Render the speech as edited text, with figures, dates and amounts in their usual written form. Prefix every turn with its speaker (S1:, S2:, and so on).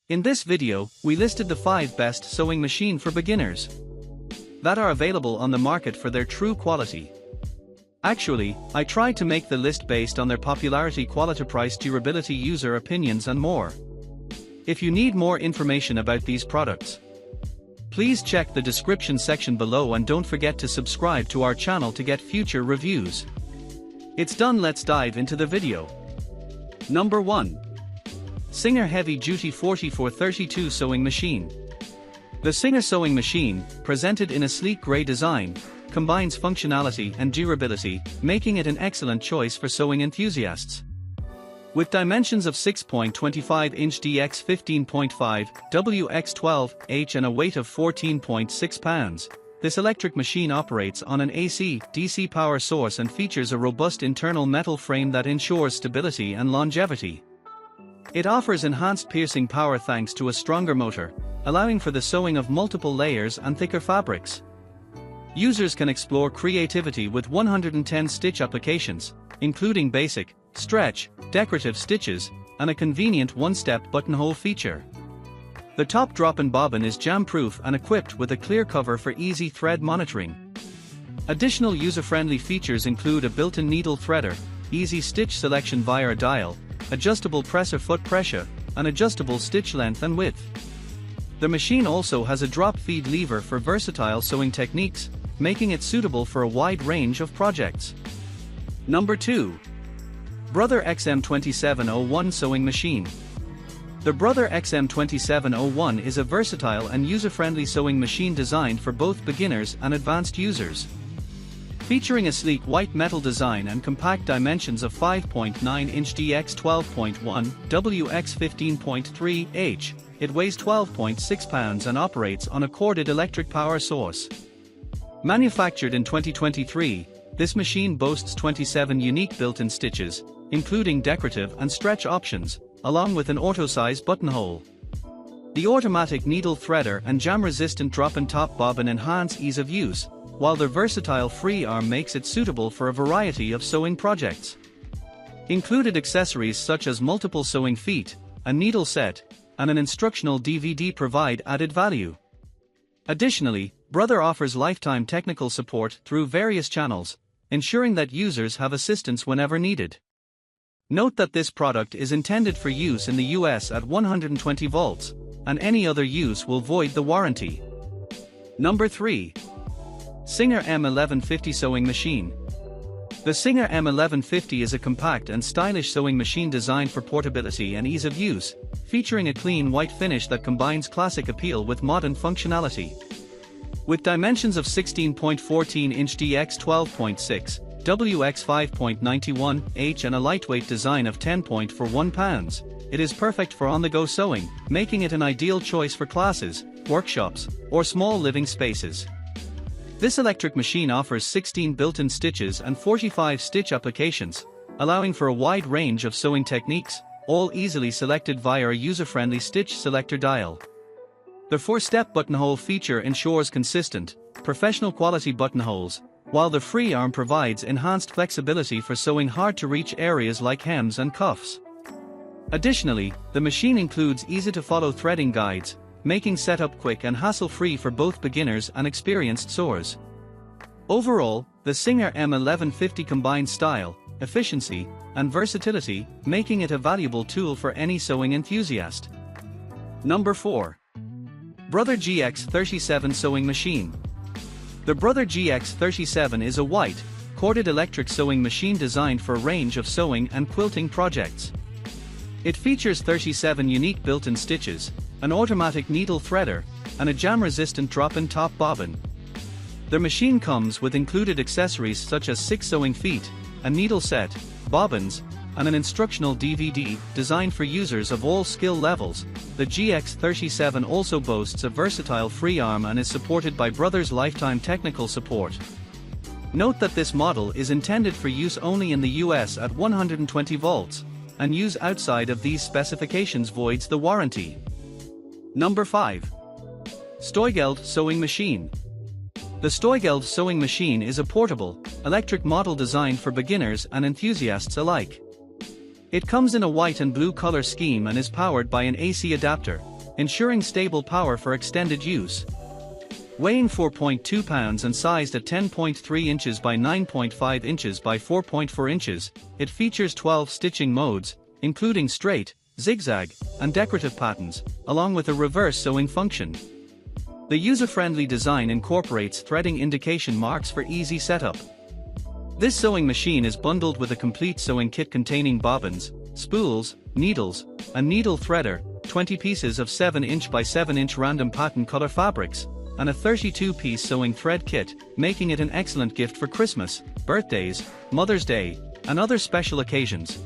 S1: In this video, we listed the 5 best sewing machine for beginners that are available on the market for their true quality. Actually, I tried to make the list based on their popularity, quality, price, durability, user opinions and more. If you need more information about these products, please check the description section below and don't forget to subscribe to our channel to get future reviews. It's done, let's dive into the video. Number 1. Singer Heavy Duty 40x32 Sewing Machine. The Singer sewing machine, presented in a sleek grey design, combines functionality and durability, making it an excellent choice for sewing enthusiasts. With dimensions of 6.25-inch dx 15.5, wx 12h and a weight of 14.6 pounds, this electric machine operates on an AC/DC power source and features a robust internal metal frame that ensures stability and longevity. It offers enhanced piercing power thanks to a stronger motor, allowing for the sewing of multiple layers and thicker fabrics. Users can explore creativity with 110 stitch applications, including basic, stretch, decorative stitches, and a convenient one-step buttonhole feature. The top drop-in bobbin is jam-proof and equipped with a clear cover for easy thread monitoring. Additional user-friendly features include a built-in needle threader, easy stitch selection via a dial, adjustable presser foot pressure, and adjustable stitch length and width. The machine also has a drop feed lever for versatile sewing techniques, making it suitable for a wide range of projects. Number 2. Brother XM2701 Sewing Machine. The Brother XM2701 is a versatile and user-friendly sewing machine designed for both beginners and advanced users. Featuring a sleek white metal design and compact dimensions of 5.9-inch dx 12.1, wx 15.3h, it weighs 12.6 pounds and operates on a corded electric power source. Manufactured in 2023, this machine boasts 27 unique built-in stitches, including decorative and stretch options, along with an auto-size buttonhole. The automatic needle threader and jam-resistant drop-in top bobbin enhance ease of use, while the versatile free arm makes it suitable for a variety of sewing projects. Included accessories such as multiple sewing feet, a needle set, and an instructional DVD provide added value. Additionally, Brother offers lifetime technical support through various channels, ensuring that users have assistance whenever needed. Note that this product is intended for use in the US at 120 volts, and any other use will void the warranty. Number 3. Singer M1150 Sewing Machine. The Singer M1150 is a compact and stylish sewing machine designed for portability and ease of use, featuring a clean white finish that combines classic appeal with modern functionality. With dimensions of 16.14-inch dx 12.6, wx 5.91h and a lightweight design of 10.41 pounds, it is perfect for on-the-go sewing, making it an ideal choice for classes, workshops, or small living spaces. This electric machine offers 16 built-in stitches and 45 stitch applications, allowing for a wide range of sewing techniques, all easily selected via a user-friendly stitch selector dial. The 4-step buttonhole feature ensures consistent, professional quality buttonholes, while the free arm provides enhanced flexibility for sewing hard-to-reach areas like hems and cuffs. Additionally, the machine includes easy-to-follow threading guides, making setup quick and hassle-free for both beginners and experienced sewers. Overall, the Singer M1150 combines style, efficiency, and versatility, making it a valuable tool for any sewing enthusiast. Number 4. Brother GX37 Sewing Machine. The Brother GX37 is a white, corded electric sewing machine designed for a range of sewing and quilting projects. It features 37 unique built-in stitches, an automatic needle threader, and a jam-resistant drop-in top bobbin. The machine comes with included accessories such as 6 sewing feet, a needle set, bobbins, and an instructional DVD designed for users of all skill levels. The GX37 also boasts a versatile free arm and is supported by Brother's lifetime technical support. Note that this model is intended for use only in the US at 120 volts, and use outside of these specifications voids the warranty. Number 5. Stoigeld Sewing Machine. The Stoigeld sewing machine is a portable, electric model designed for beginners and enthusiasts alike. It comes in a white and blue color scheme and is powered by an AC adapter, ensuring stable power for extended use. Weighing 4.2 pounds and sized at 10.3 inches by 9.5 inches by 4.4 inches, it features 12 stitching modes, including straight, zigzag, and decorative patterns, along with a reverse sewing function. The user-friendly design incorporates threading indication marks for easy setup. This sewing machine is bundled with a complete sewing kit containing bobbins, spools, needles, a needle threader, 20 pieces of 7-inch by 7-inch random pattern color fabrics, and a 32-piece sewing thread kit, making it an excellent gift for Christmas, birthdays, Mother's Day, and other special occasions.